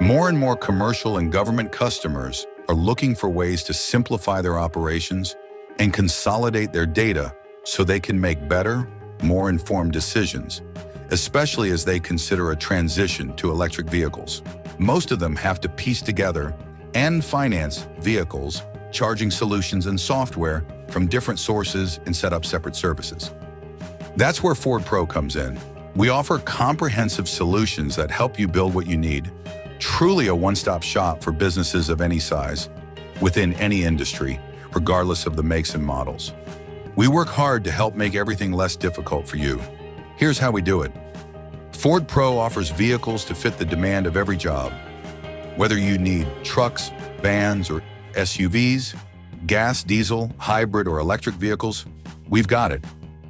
More and more commercial and government customers are looking for ways to simplify their operations and consolidate their data so they can make better, more informed decisions, especially as they consider a transition to electric vehicles. Most of them have to piece together and finance vehicles, charging solutions and software from different sources and set up separate services. That's where Ford Pro comes in. We offer comprehensive solutions that help you build what you need, truly a one-stop shop for businesses of any size, within any industry, regardless of the makes and models. We work hard to help make everything less difficult for you. Here's how we do it. Ford Pro offers vehicles to fit the demand of every job. Whether you need trucks, vans, or SUVs, gas, diesel, hybrid, or electric vehicles, we've got it.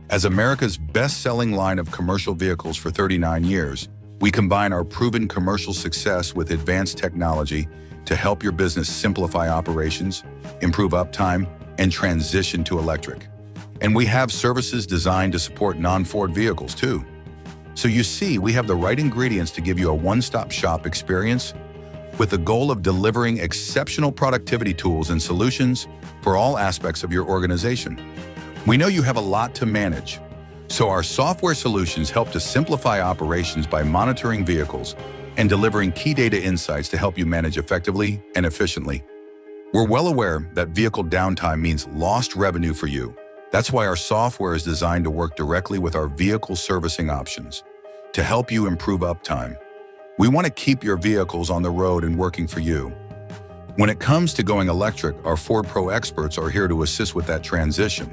As America's best-selling line of commercial vehicles for 39 years, we combine our proven commercial success with advanced technology to help your business simplify operations, improve uptime, and transition to electric. And we have services designed to support non-Ford vehicles too. So you see, we have the right ingredients to give you a one-stop shop experience with the goal of delivering exceptional productivity tools and solutions for all aspects of your organization. We know you have a lot to manage, so our software solutions help to simplify operations by monitoring vehicles and delivering key data insights to help you manage effectively and efficiently. We're well aware that vehicle downtime means lost revenue for you. That's why our software is designed to work directly with our vehicle servicing options to help you improve uptime. We want to keep your vehicles on the road and working for you. When it comes to going electric, our Ford Pro experts are here to assist with that transition.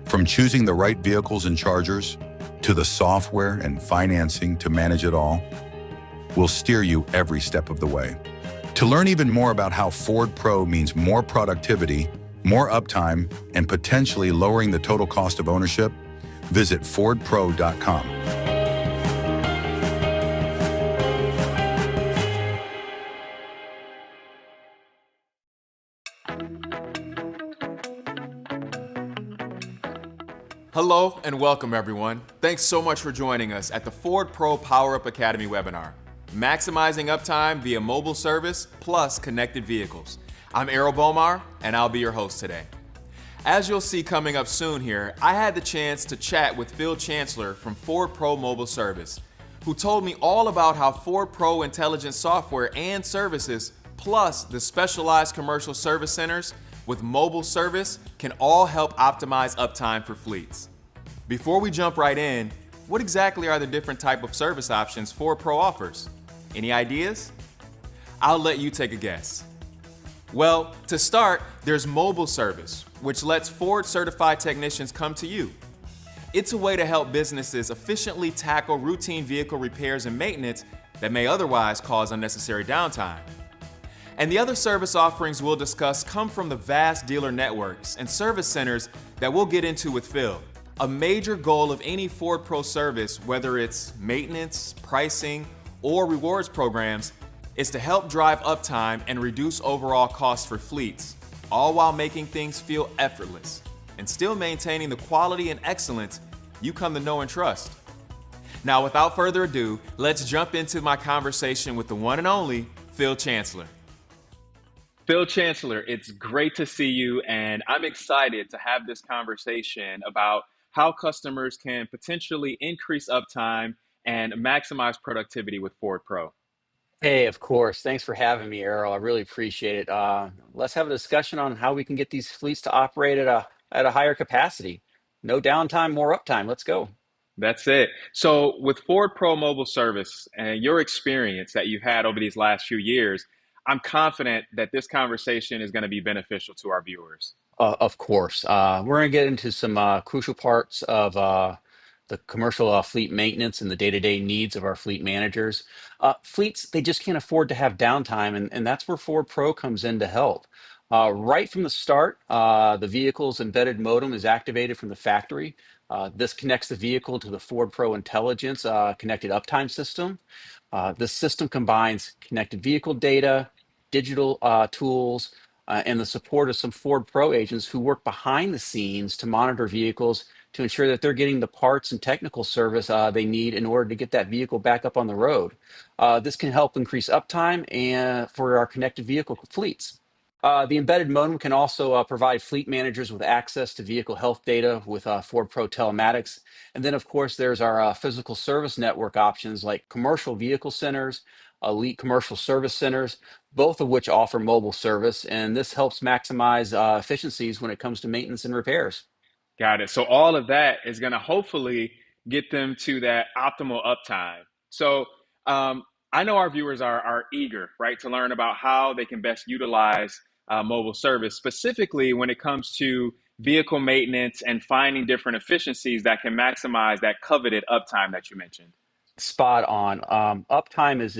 From choosing the right vehicles and chargers, to the software and financing to manage it all, we'll steer you every step of the way. To learn even more about how Ford Pro means more productivity, more uptime, and potentially lowering the total cost of ownership, visit fordpro.com. Hello and welcome everyone. Thanks so much for joining us at the Ford Pro Power Up Academy webinar, Maximizing Uptime via Mobile Service plus Connected Vehicles. I'm Errol Bomar and I'll be your host today. As you'll see coming up soon here, I had the chance to chat with Phil Chancellor from Ford Pro Mobile Service, who told me all about how Ford Pro intelligent software and services plus the specialized commercial service centers with mobile service can all help optimize uptime for fleets. Before we jump right in, what exactly are the different type of service options Ford Pro offers? Any ideas? I'll let you take a guess. Well, to start, there's mobile service, which lets Ford certified technicians come to you. It's a way to help businesses efficiently tackle routine vehicle repairs and maintenance that may otherwise cause unnecessary downtime. And the other service offerings we'll discuss come from the vast dealer networks and service centers that we'll get into with Phil. A major goal of any Ford Pro service, whether it's maintenance, pricing, or rewards programs, is to help drive uptime and reduce overall costs for fleets, all while making things feel effortless and still maintaining the quality and excellence you come to know and trust. Now, without further ado, let's jump into my conversation with the one and only Phil Chancellor. Phil Chancellor, it's great to see you, and I'm excited to have this conversation about how customers can potentially increase uptime and maximize productivity with Ford Pro. Hey, of course. Thanks for having me, Errol. I really appreciate it. Let's have a discussion on how we can get these fleets to operate at a higher capacity. No downtime, more uptime. Let's go. That's it. So with Ford Pro Mobile Service and your experience that you've had over these last few years, I'm confident that this conversation is going to be beneficial to our viewers. Of course. We're going to get into some crucial parts of the commercial fleet maintenance and the day-to-day needs of our fleet managers. Fleets, they just can't afford to have downtime, and that's where Ford Pro comes in to help. Right from the start, the vehicle's embedded modem is activated from the factory. This connects the vehicle to the Ford Pro Intelligence connected uptime system. This system combines connected vehicle data, digital tools, and the support of some Ford Pro agents who work behind the scenes to monitor vehicles to ensure that they're getting the parts and technical service they need in order to get that vehicle back up on the road. This can help increase uptime and for our connected vehicle fleets. The embedded modem can also provide fleet managers with access to vehicle health data with Ford Pro Telematics. And then, of course, there's our physical service network options like commercial vehicle centers, elite commercial service centers, both of which offer mobile service. And this helps maximize efficiencies when it comes to maintenance and repairs. Got it. So all of that is going to hopefully get them to that optimal uptime. So um, I know our viewers are eager, right, to learn about how they can best utilize mobile service, specifically when it comes to vehicle maintenance and finding different efficiencies that can maximize that coveted uptime that you mentioned. Spot on. Uptime is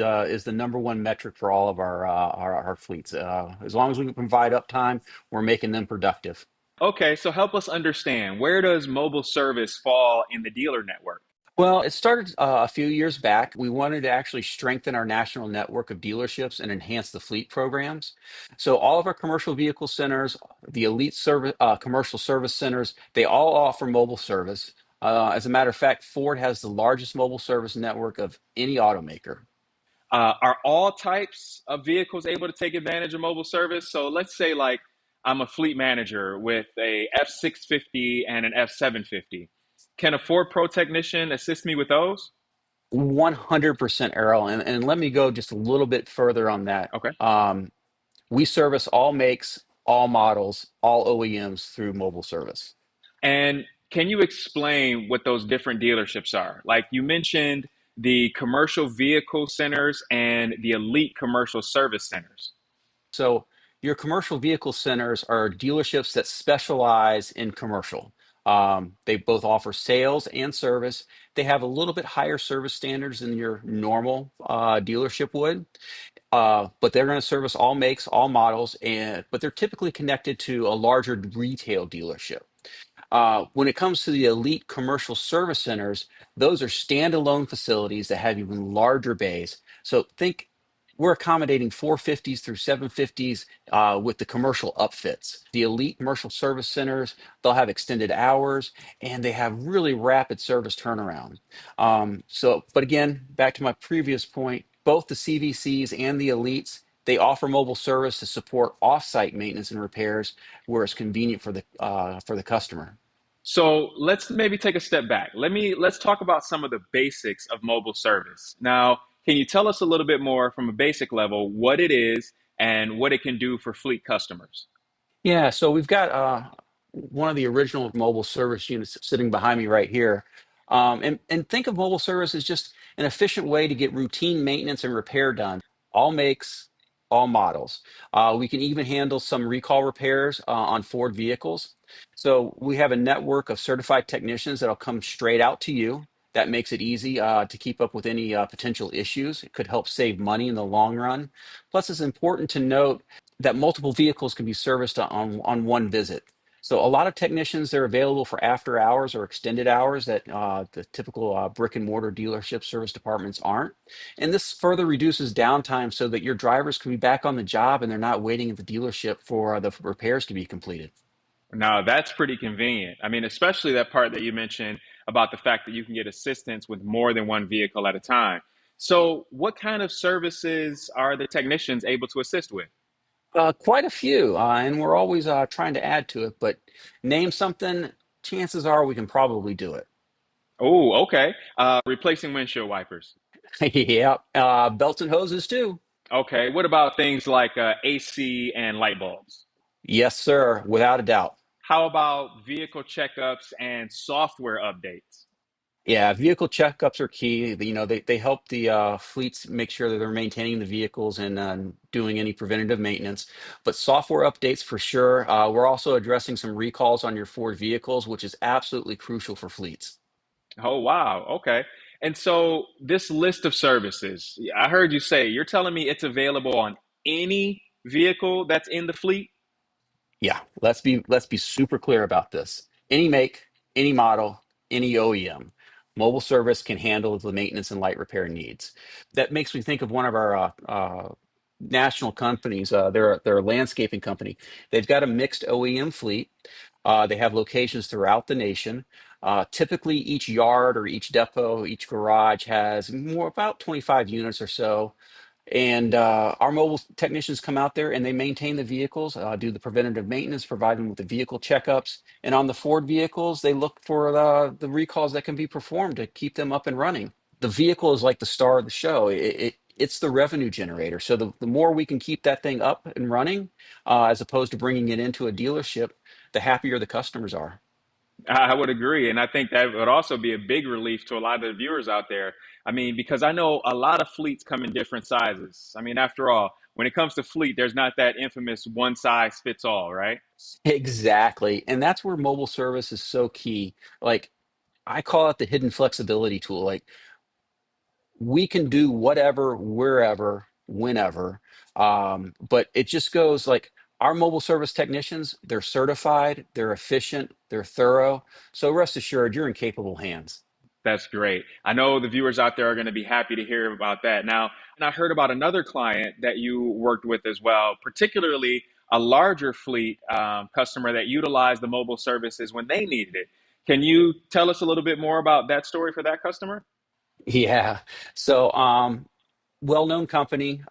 the number one metric for all of our fleets. As long as we can provide uptime, we're making them productive. Okay, so help us understand, where does mobile service fall in the dealer network? Well, it started a few years back. We wanted to actually strengthen our national network of dealerships and enhance the fleet programs. So all of our commercial vehicle centers, the elite service, commercial service centers, they all offer mobile service. As a matter of fact, Ford has the largest mobile service network of any automaker. Are all types of vehicles able to take advantage of mobile service? So let's say like I'm a fleet manager with a F650 and an F750. Can a Ford Pro technician assist me with those? 100% Errol. And let me go just a little bit further on that. Okay. We service all makes, all models, all OEMs through mobile service. And can you explain what those different dealerships are? Like you mentioned the commercial vehicle centers and the elite commercial service centers. So your commercial vehicle centers are dealerships that specialize in commercial. They both offer sales and service. They have a little bit higher service standards than your normal dealership would, but they're going to service all makes, all models, and but they're typically connected to a larger retail dealership. When it comes to the elite commercial service centers, those are standalone facilities that have even larger bays. So think we're accommodating 450s through 750s with the commercial upfits. The elite commercial service centers, they'll have extended hours and they have really rapid service turnaround. But again, back to my previous point, both the CVCs and the elites, they offer mobile service to support off-site maintenance and repairs where it's convenient for the customer. So let's maybe take a step back. Let's talk about some of the basics of mobile service. Now, can you tell us a little bit more from a basic level what it is and what it can do for fleet customers? Yeah, so we've got one of the original mobile service units sitting behind me right here. And think of mobile service as just an efficient way to get routine maintenance and repair done, all makes, all models. We can even handle some recall repairs on Ford vehicles. So we have a network of certified technicians that'll come straight out to you. That makes it easy to keep up with any potential issues. It could help save money in the long run. Plus, it's important to note that multiple vehicles can be serviced on one visit. So a lot of technicians, they're available for after hours or extended hours that the typical brick and mortar dealership service departments aren't. And this further reduces downtime so that your drivers can be back on the job and they're not waiting at the dealership for the repairs to be completed. Now, that's pretty convenient. I mean, especially that part that you mentioned about the fact that you can get assistance with more than one vehicle at a time. So, what kind of services are the technicians able to assist with? Quite a few, and we're always trying to add to it, but name something, chances are we can probably do it. Oh, okay. Replacing windshield wipers. Yeah, belts and hoses too. Okay. What about things like AC and light bulbs? Yes, sir, without a doubt. How about vehicle checkups and software updates? Yeah, vehicle checkups are key. They help the fleets make sure that they're maintaining the vehicles and doing any preventative maintenance. But software updates for sure. We're also addressing some recalls on your Ford vehicles, which is absolutely crucial for fleets. Oh, wow. Okay. And so this list of services, I heard you say, you're telling me it's available on any vehicle that's in the fleet? Yeah, let's be super clear about this. Any make, any model, any OEM, mobile service can handle the maintenance and light repair needs. That makes me think of one of our national companies. They're a landscaping company. They've got a mixed OEM fleet. They have locations throughout the nation. Typically, each yard or each depot, each garage has more about 25 units or so. And our mobile technicians come out there and they maintain the vehicles, do the preventative maintenance, provide them with the vehicle checkups. And on the Ford vehicles, they look for the recalls that can be performed to keep them up and running. The vehicle is like the star of the show. It's the revenue generator. So the more we can keep that thing up and running, as opposed to bringing it into a dealership, the happier the customers are. I would agree. And I think that would also be a big relief to a lot of the viewers out there. I mean, because I know a lot of fleets come in different sizes. I mean, after all, when it comes to fleet, there's not that infamous one size fits all, right? Exactly. And that's where mobile service is so key. Like, I call it the hidden flexibility tool. Like, we can do whatever, wherever, whenever. But it just goes like our mobile service technicians, they're certified, they're efficient, they're thorough. So rest assured, you're in capable hands. That's great. I know the viewers out there are going to be happy to hear about that. Now, and I heard about another client that you worked with as well, particularly a larger fleet customer that utilized the mobile services when they needed it. Can you tell us a little bit more about that story for that customer? Yeah. So, well-known company,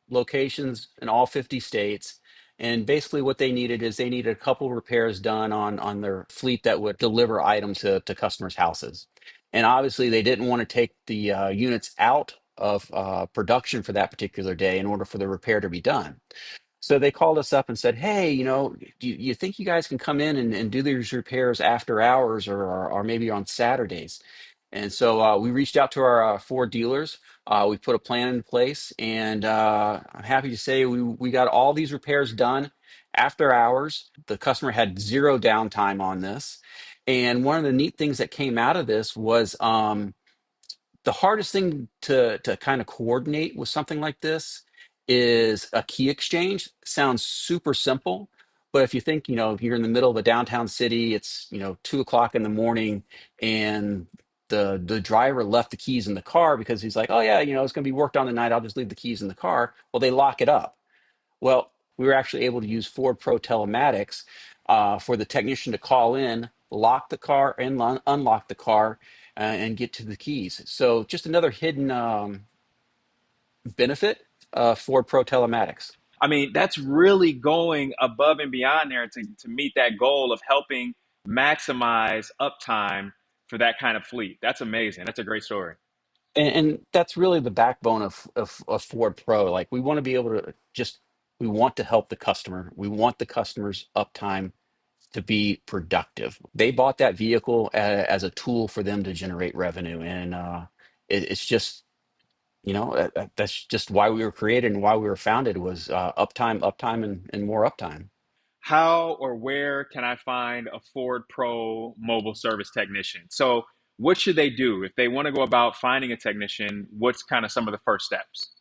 locations in all 50 states. And basically what they needed is they needed a couple repairs done on their fleet that would deliver items to customers' houses. And obviously they didn't want to take the units out of production for that particular day in order for the repair to be done. So they called us up and said, hey, do you think you guys can come in and do these repairs after hours or maybe on Saturdays? And so we reached out to our Ford dealers. We put a plan in place, and I'm happy to say we got all these repairs done after hours. The customer had zero downtime on this. And one of the neat things that came out of this was the hardest thing to kind of coordinate with something like this is a key exchange. Sounds super simple, but if you think, if you're in the middle of a downtown city, it's 2 o'clock in the morning, and the driver left the keys in the car because he's like, oh yeah, it's going to be worked on tonight. I'll just leave the keys in the car. Well, they lock it up. Well, we were actually able to use Ford Pro Telematics for the technician to call in, lock the car, and unlock the car, and get to the keys. So just another hidden benefit of Ford Pro Telematics. I mean, that's really going above and beyond there to meet that goal of helping maximize uptime for that kind of fleet. That's amazing. That's a great story. And that's really the backbone of Ford Pro. Like, we want to be able to we want to help the customer. We want the customer's uptime to be productive. They bought that vehicle as a tool for them to generate revenue, and it's just that's just why we were created and why we were founded was uptime, uptime, and more uptime. How or where can I find a Ford Pro mobile service technician? So, what should they do if they want to go about finding a technician? What's kind of some of the first steps?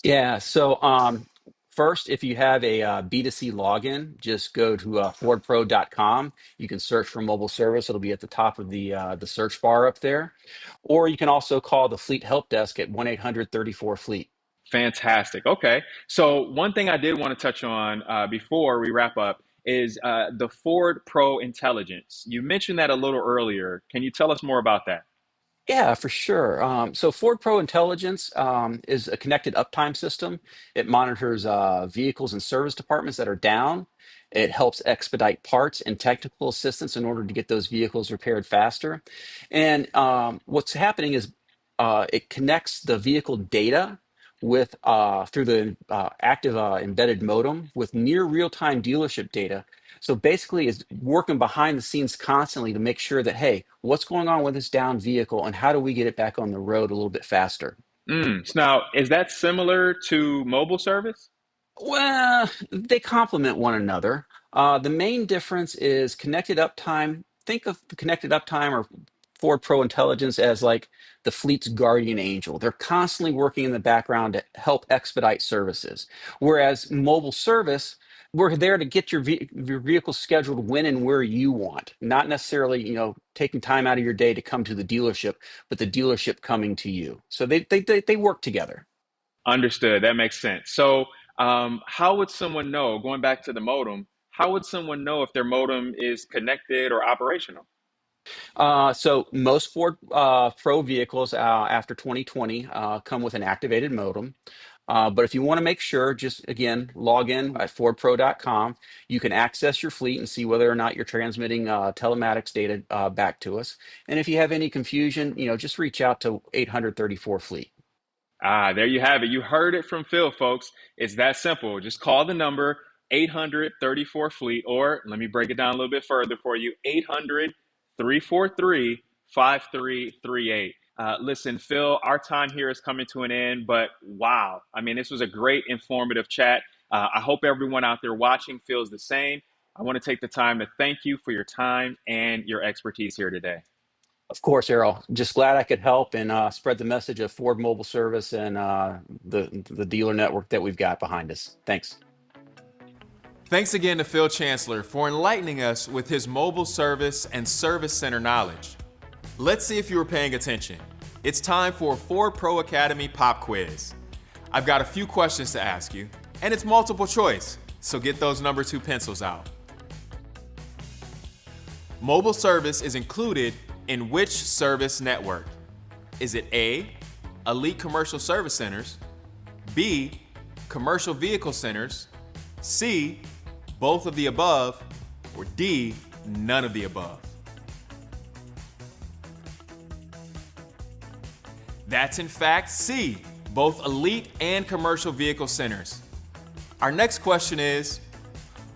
Yeah. So first, if you have a B2C login, just go to fordpro.com. You can search for mobile service. It'll be at the top of the search bar up there. Or you can also call the fleet help desk at 1-800-34-FLEET. Fantastic. Okay. So, one thing I did want to touch on before we wrap up is the Ford Pro Intelligence. You mentioned that a little earlier. Can you tell us more about that? Yeah, for sure. So Ford Pro Intelligence is a connected uptime system. It monitors vehicles and service departments that are down. It helps expedite parts and technical assistance in order to get those vehicles repaired faster. And what's happening is it connects the vehicle data with through the active embedded modem with near real-time dealership data. So basically, it's working behind the scenes constantly to make sure that, hey, what's going on with this down vehicle and how do we get it back on the road a little bit faster? So now, is that similar to mobile service? Well, they complement one another. The main difference is connected uptime. Think of the connected uptime or Ford Pro Intelligence as like the fleet's guardian angel. They're constantly working in the background to help expedite services. Whereas mobile service, we're there to get your vehicle scheduled when and where you want, not necessarily, taking time out of your day to come to the dealership, but the dealership coming to you. So they work together. Understood. That makes sense. So, how would someone know, going back to the modem, how would someone know if their modem is connected or operational? So most Ford Pro vehicles after 2020 come with an activated modem. But if you want to make sure, just again, log in at fordpro.com. You can access your fleet and see whether or not you're transmitting telematics data back to us. And if you have any confusion, just reach out to 834 Fleet. Ah, there you have it. You heard it from Phil, folks. It's that simple. Just call the number 834 Fleet, or let me break it down a little bit further for you, 800-343-5338. Listen, Phil, our time here is coming to an end, but wow. I mean, this was a great informative chat. I hope everyone out there watching feels the same. I want to take the time to thank you for your time and your expertise here today. Of course, Errol. Just glad I could help and spread the message of Ford Mobile Service and the dealer network that we've got behind us. Thanks. Thanks again to Phil Chancellor for enlightening us with his mobile service and service center knowledge. Let's see if you were paying attention. It's time for a Ford Pro Academy pop quiz. I've got a few questions to ask you, and it's multiple choice, so get those number 2 pencils out. Mobile service is included in which service network? Is it A, elite commercial service centers, B, commercial vehicle centers, C, both of the above, or D, none of the above? That's in fact C, both elite and commercial vehicle centers. Our next question is,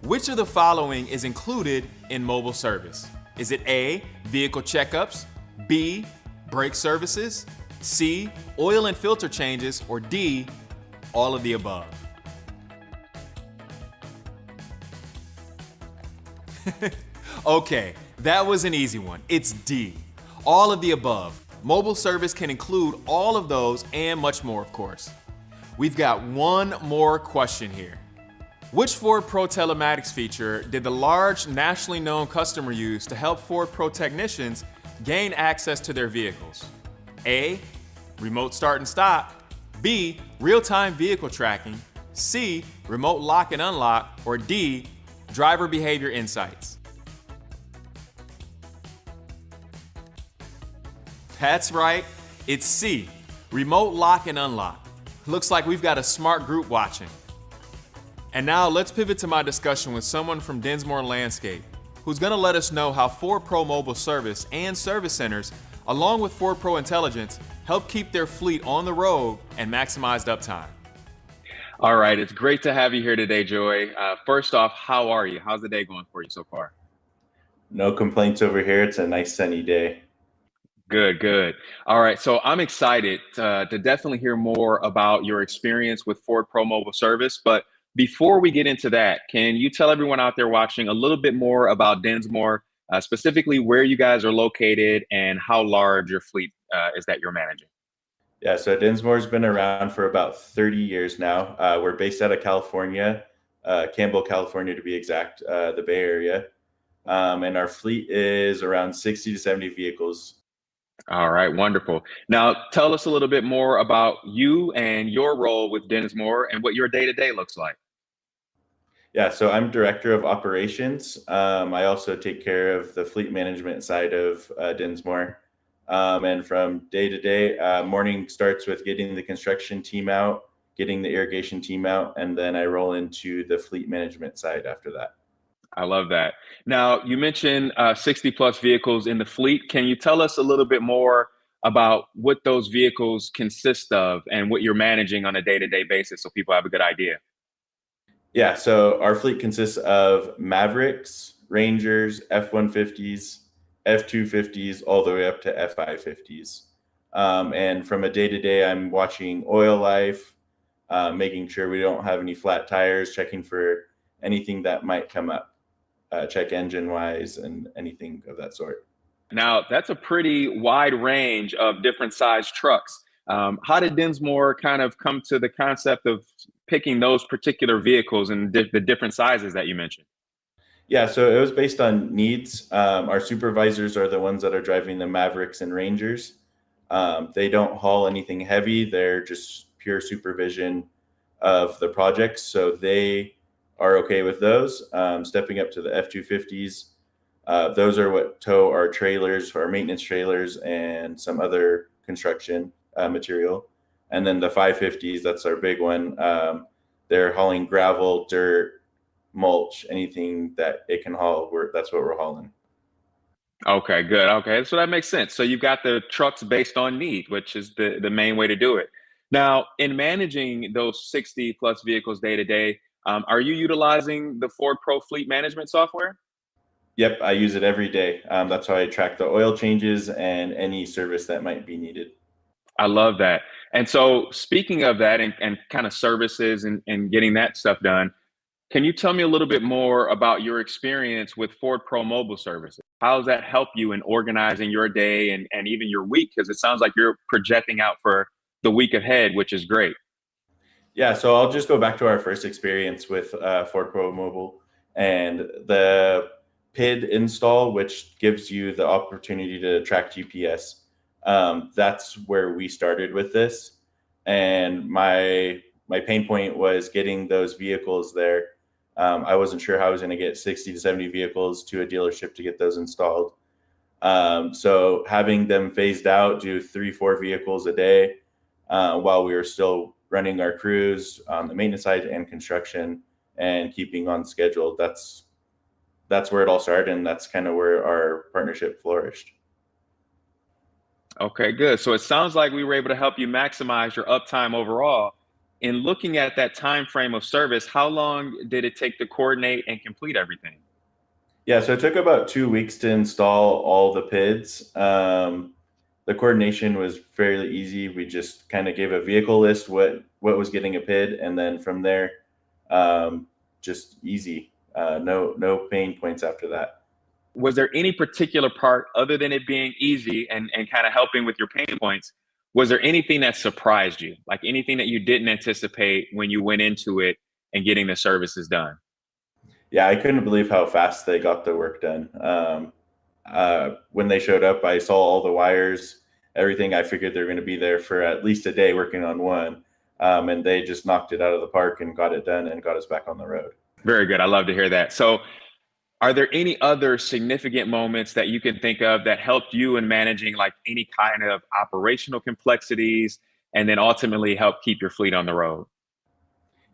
which of the following is included in mobile service? Is it A, vehicle checkups, B, brake services, C, oil and filter changes, or D, all of the above? Okay, that was an easy one. It's D, all of the above. Mobile service can include all of those and much more, of course. We've got one more question here. Which Ford Pro telematics feature did the large nationally known customer use to help Ford Pro technicians gain access to their vehicles? A, remote start and stop, B, real-time vehicle tracking, C, remote lock and unlock, or D, driver behavior insights? That's right, it's C, remote lock and unlock. Looks like we've got a smart group watching. And now let's pivot to my discussion with someone from Dinsmore Landscape, who's gonna let us know how Ford Pro Mobile Service and Service Centers, along with Ford Pro Intelligence, help keep their fleet on the road and maximized uptime. All right, it's great to have you here today, Joy. First off, how are you? How's the day going for you so far? No complaints over here. It's a nice sunny day. Good, good. All right, so I'm excited to definitely hear more about your experience with Ford Pro Mobile Service. But before we get into that, can you tell everyone out there watching a little bit more about Dinsmore, specifically where you guys are located and how large your fleet is that you're managing? Yeah, so Dinsmore's been around for about 30 years now. We're based out of California, Campbell, California to be exact, the Bay Area. And our fleet is around 60 to 70 vehicles. All right, wonderful. Now, tell us a little bit more about you and your role with Dinsmore and what your day-to-day looks like. Yeah, so I'm director of operations. I also take care of the fleet management side of Dinsmore. And from day to day, morning starts with getting the construction team out, getting the irrigation team out, and then I roll into the fleet management side after that. I love that. Now, you mentioned 60 plus vehicles in the fleet. Can you tell us a little bit more about what those vehicles consist of and what you're managing on a day-to-day basis so people have a good idea? Yeah, so our fleet consists of Mavericks, Rangers, F-150s, F-250s, all the way up to F-550s. And from a day-to-day, I'm watching oil life, making sure we don't have any flat tires, checking for anything that might come up, check engine-wise and anything of that sort. Now, that's a pretty wide range of different size trucks. How did Dinsmore kind of come to the concept of picking those particular vehicles and the different sizes that you mentioned? Yeah, so it was based on needs. Our supervisors are the ones that are driving the Mavericks and Rangers. They don't haul anything heavy. They're just pure supervision of the projects. So they are okay with those. Stepping up to the F-250s. Those are what tow our trailers, our maintenance trailers, and some other construction material. And then the 550s, that's our big one. They're hauling gravel, dirt, mulch, anything that it can haul. That's what we're hauling. Okay, good. Okay, so that makes sense. So you've got the trucks based on need, which is the main way to do it. Now, in managing those 60 plus vehicles day to day, are you utilizing the Ford Pro fleet management software? Yep, I use it every day. That's how I track the oil changes and any service that might be needed. I love that. And so, speaking of that and kind of services and getting that stuff done, can you tell me a little bit more about your experience with Ford Pro Mobile Services? How does that help you in organizing your day and even your week? Because it sounds like you're projecting out for the week ahead, which is great. Yeah, so I'll just go back to our first experience with Ford Pro Mobile and the PID install, which gives you the opportunity to track GPS. That's where we started with this, and my pain point was getting those vehicles there. I wasn't sure how I was going to get 60 to 70 vehicles to a dealership to get those installed. So having them phased out, do 3-4 vehicles a day while we were still running our crews on the maintenance side and construction and keeping on schedule. That's where it all started, and that's kind of where our partnership flourished. Okay, good. So it sounds like we were able to help you maximize your uptime overall. In looking at that time frame of service, how long did it take to coordinate and complete everything? Yeah, so it took about 2 weeks to install all the PIDs. The coordination was fairly easy. We just kind of gave a vehicle list, what was getting a PID, and then from there, just easy. No pain points after that. Was there any particular part other than it being easy and kind of helping with your pain points? Was there anything that surprised you, like anything that you didn't anticipate when you went into it and getting the services done? Yeah, I couldn't believe how fast they got the work done. When they showed up, I saw all the wires, everything. I figured they were going to be there for at least a day working on one. And they just knocked it out of the park and got it done and got us back on the road. Very good. I love to hear that. So, are there any other significant moments that you can think of that helped you in managing like any kind of operational complexities and then ultimately help keep your fleet on the road?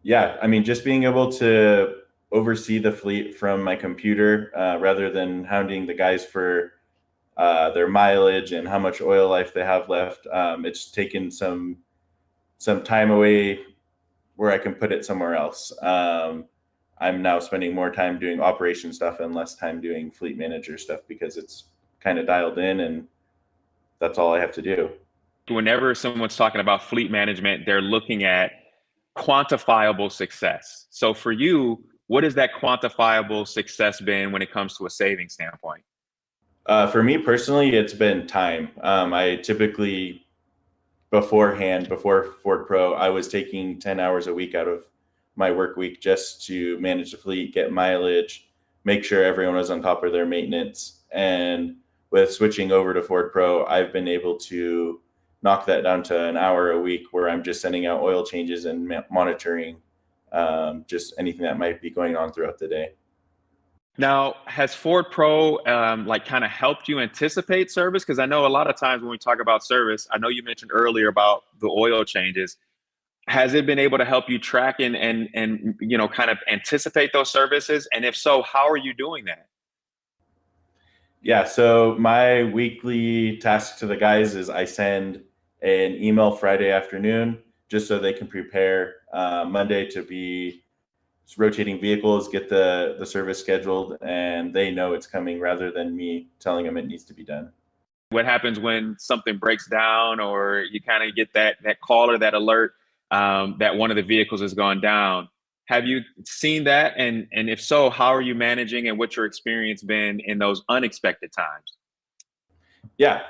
Yeah, I mean, just being able to oversee the fleet from my computer rather than hounding the guys for their mileage and how much oil life they have left. It's taken some time away where I can put it somewhere else. I'm now spending more time doing operation stuff and less time doing fleet manager stuff because it's kind of dialed in and that's all I have to do. Whenever someone's talking about fleet management, they're looking at quantifiable success. So for you, what has that quantifiable success been when it comes to a saving standpoint? For me personally, it's been time. I typically beforehand, before Ford Pro, I was taking 10 hours a week out of my work week just to manage the fleet, get mileage, make sure everyone was on top of their maintenance. And with switching over to Ford Pro, I've been able to knock that down to an hour a week where I'm just sending out oil changes and monitoring just anything that might be going on throughout the day. Now, has Ford Pro like kind of helped you anticipate service? Because I know a lot of times when we talk about service, I know you mentioned earlier about the oil changes. Has it been able to help you track and you know kind of anticipate those services? And if so, how are you doing that? Yeah, so my weekly task to the guys is I send an email Friday afternoon just so they can prepare Monday to be rotating vehicles, get the service scheduled, and they know it's coming rather than me telling them it needs to be done. What happens when something breaks down or you kind of get that call or that alert that one of the vehicles has gone down? Have you seen that? And if so, how are you managing and what's your experience been in those unexpected times? Yeah,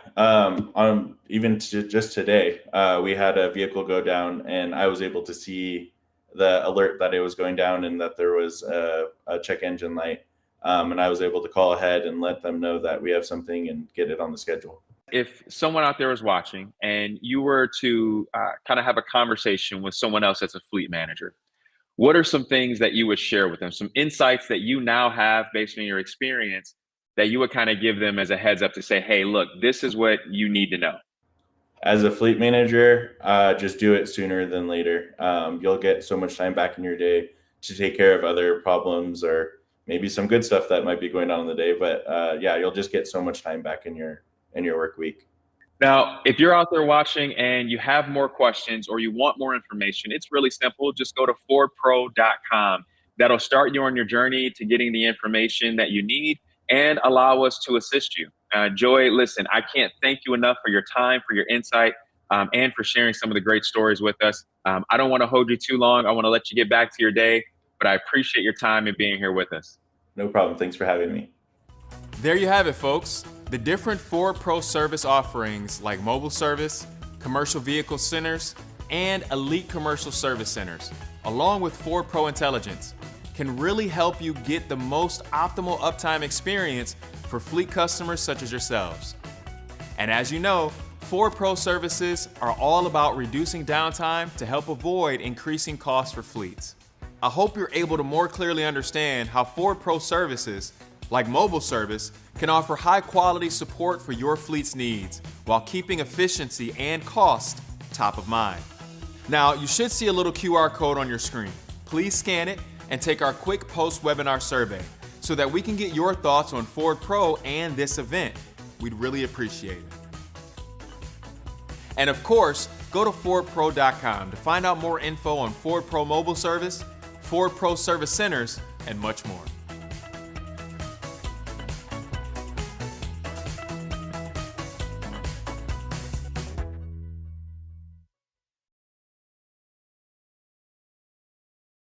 even just today, we had a vehicle go down, and I was able to see the alert that it was going down and that there was a check engine light. And I was able to call ahead and let them know that we have something and get it on the schedule. If someone out there is watching and you were to kind of have a conversation with someone else that's a fleet manager, what are some things that you would share with them? Some insights that you now have based on your experience that you would kind of give them as a heads up to say, hey, look, this is what you need to know? As a fleet manager, just do it sooner than later. You'll get so much time back in your day to take care of other problems or maybe some good stuff that might be going on in the day. But yeah, you'll just get so much time back in your work week. Now, if you're out there watching and you have more questions or you want more information, it's really simple. Just go to fordpro.com. That'll start you on your journey to getting the information that you need and allow us to assist you. Joy, listen, I can't thank you enough for your time, for your insight, and for sharing some of the great stories with us. I don't want to hold you too long. I want to let you get back to your day, but I appreciate your time and being here with us. No problem. Thanks for having me. There you have it, folks. The different Ford Pro service offerings like mobile service, commercial vehicle centers, and elite commercial service centers, along with Ford Pro Intelligence, can really help you get the most optimal uptime experience for fleet customers such as yourselves. And as you know, Ford Pro services are all about reducing downtime to help avoid increasing costs for fleets. I hope you're able to more clearly understand how Ford Pro services, like mobile service, can offer high-quality support for your fleet's needs while keeping efficiency and cost top of mind. Now, you should see a little QR code on your screen. Please scan it and take our quick post-webinar survey so that we can get your thoughts on Ford Pro and this event. We'd really appreciate it. And of course, go to fordpro.com to find out more info on Ford Pro Mobile Service, Ford Pro Service Centers, and much more.